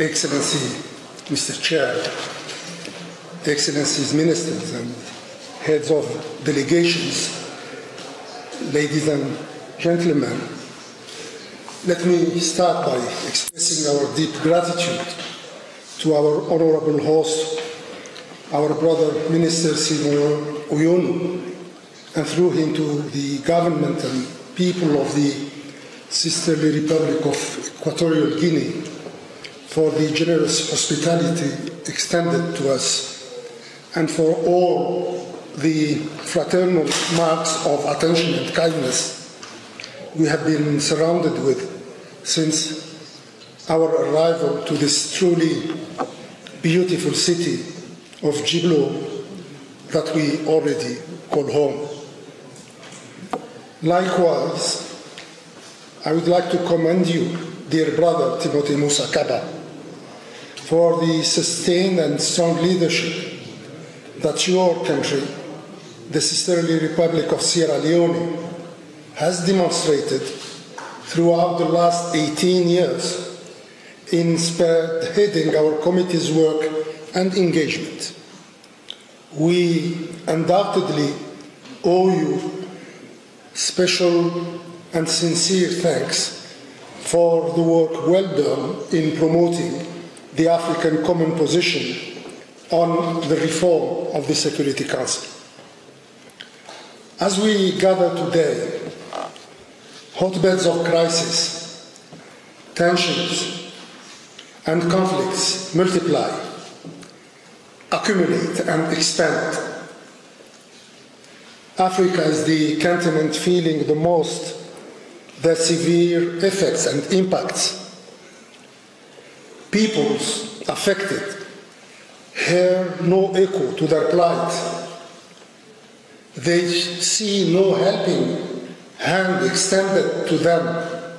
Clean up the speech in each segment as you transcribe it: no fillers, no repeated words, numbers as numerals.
Excellency, Mr. Chair, Excellencies, Ministers and Heads of Delegations, ladies and gentlemen, let me start by expressing our deep gratitude to our honorable host, our brother Minister Simon Oyonu, and through him to the government and people of the sisterly Republic of Equatorial Guinea for the generous hospitality extended to us and for all the fraternal marks of attention and kindness we have been surrounded with since our arrival to this truly beautiful city of Jiblo that we already call home. Likewise, I would like to commend you, dear brother Timothy Musa Kaba, for the sustained and strong leadership that your country, the sisterly Republic of Sierra Leone, has demonstrated throughout the last 18 years in spearheading our committee's work and engagement. We undoubtedly owe you special and sincere thanks for the work well done in promoting the African Common Position on the reform of the Security Council. As we gather today, hotbeds of crisis, tensions, and conflicts multiply, accumulate, and expand. Africa is the continent feeling the most their severe effects and impacts. Peoples affected hear no echo to their plight. They see no helping hand extended to them.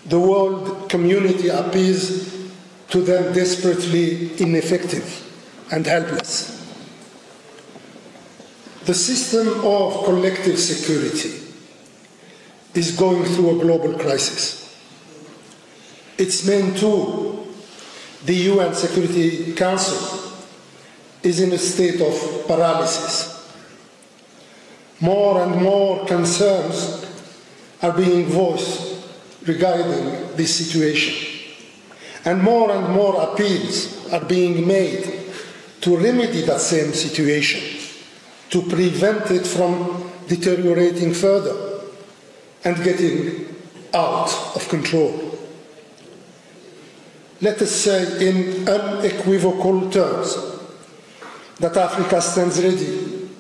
The world community appears to them desperately ineffective and helpless. The system of collective security is going through a global crisis. Its main tool, the UN Security Council, is in a state of paralysis. More and more concerns are being voiced regarding this situation, and more appeals are being made to remedy that same situation, to prevent it from deteriorating further and getting out of control. Let us say in unequivocal terms that Africa stands ready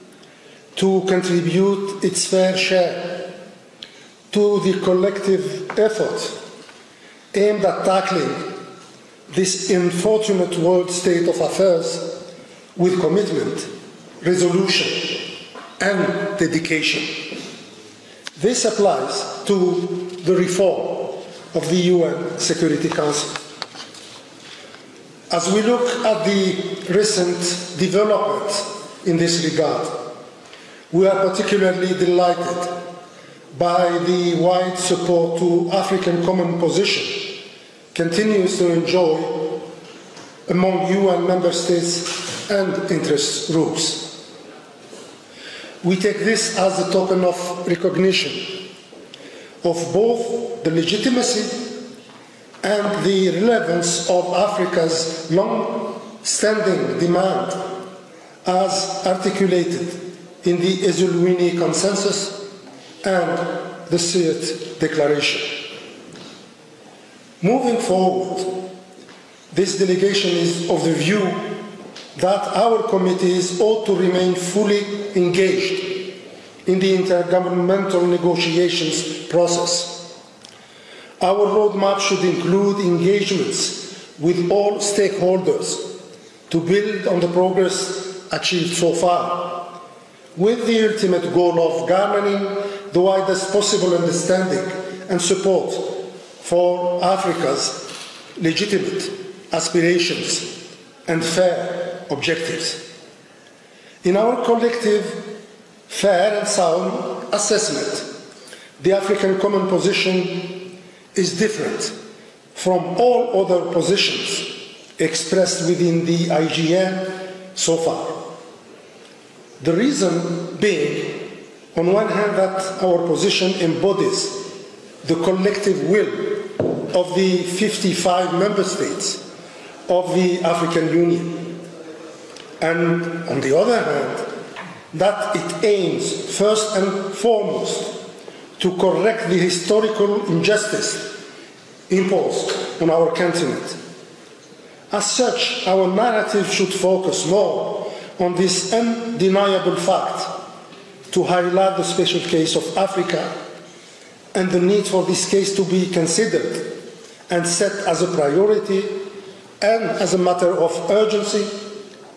to contribute its fair share to the collective effort aimed at tackling this unfortunate world state of affairs with commitment, resolution, and dedication. This applies to the reform of the UN Security Council. As we look at the recent developments in this regard, we are particularly delighted by the wide support to African Common Position continues to enjoy among UN member states and interest groups. We take this as a token of recognition of both the legitimacy and the relevance of Africa's long-standing demand as articulated in the Ezulwini Consensus and the Syed Declaration. Moving forward, this delegation is of the view that our committees ought to remain fully engaged in the intergovernmental negotiations process. Our roadmap should include engagements with all stakeholders to build on the progress achieved so far, with the ultimate goal of garnering the widest possible understanding and support for Africa's legitimate aspirations and fair objectives. In our collective, fair and sound assessment, the African Common Position is different from all other positions expressed within the IGN so far. The reason being, on one hand, that our position embodies the collective will of the 55 member states of the African Union, and on the other hand, that it aims first and foremost to correct the historical injustice imposed on our continent. As such, our narrative should focus more on this undeniable fact to highlight the special case of Africa and the need for this case to be considered and set as a priority and as a matter of urgency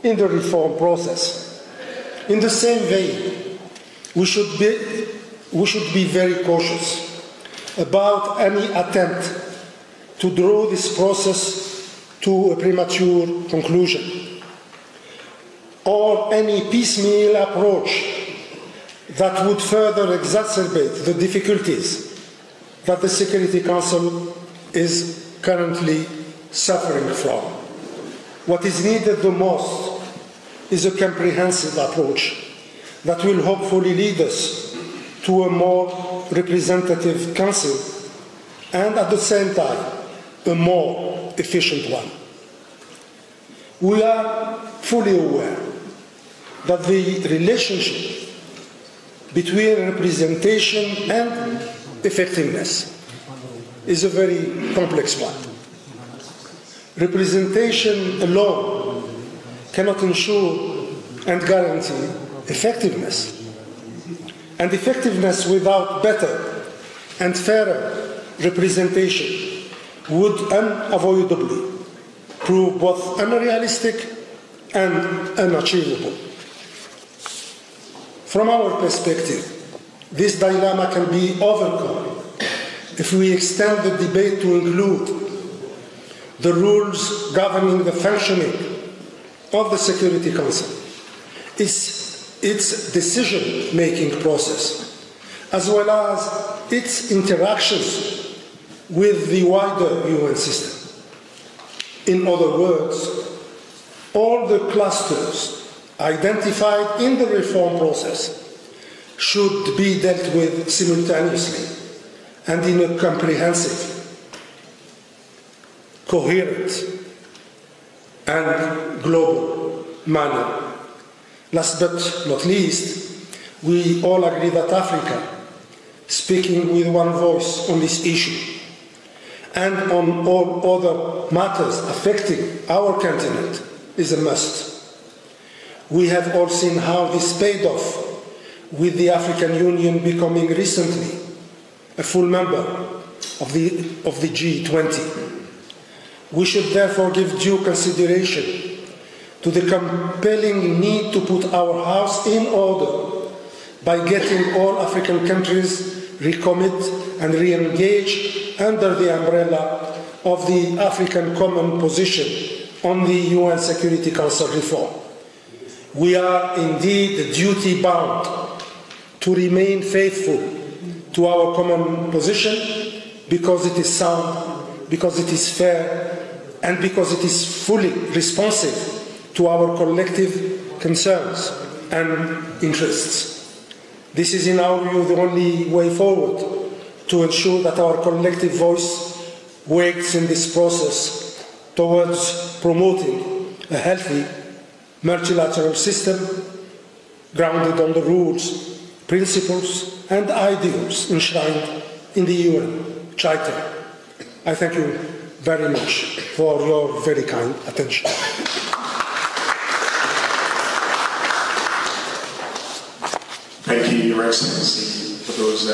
in the reform process. In the same vein, we should be very cautious about any attempt to draw this process to a premature conclusion, or any piecemeal approach that would further exacerbate the difficulties that the Security Council is currently suffering from. What is needed the most is a comprehensive approach that will hopefully lead us to a more representative council and at the same time a more efficient one. We are fully aware that the relationship between representation and effectiveness is a very complex one. Representation alone cannot ensure and guarantee effectiveness. And effectiveness without better and fairer representation would unavoidably prove both unrealistic and unachievable. From our perspective, this dilemma can be overcome if we extend the debate to include the rules governing the functioning of the Security Council, its decision-making process, as well as its interactions with the wider UN system. In other words, all the clusters identified in the reform process should be dealt with simultaneously and in a comprehensive, coherent, and global manner. Last but not least, we all agree that Africa, speaking with one voice on this issue and on all other matters affecting our continent, is a must. We have all seen how this paid off, with the African Union becoming recently a full member of the G20. We should therefore give due consideration to the compelling need to put our house in order by getting all African countries recommit and re-engage under the umbrella of the African Common Position on the UN Security Council reform. We are indeed duty-bound to remain faithful to our common position because it is sound, because it is fair, and because it is fully responsive to our collective concerns and interests. This is, in our view, the only way forward to ensure that our collective voice works in this process towards promoting a healthy multilateral system grounded on the rules, principles, and ideals enshrined in the UN Charter. I thank you very much for your very kind attention. Thank you, Your Excellency, for those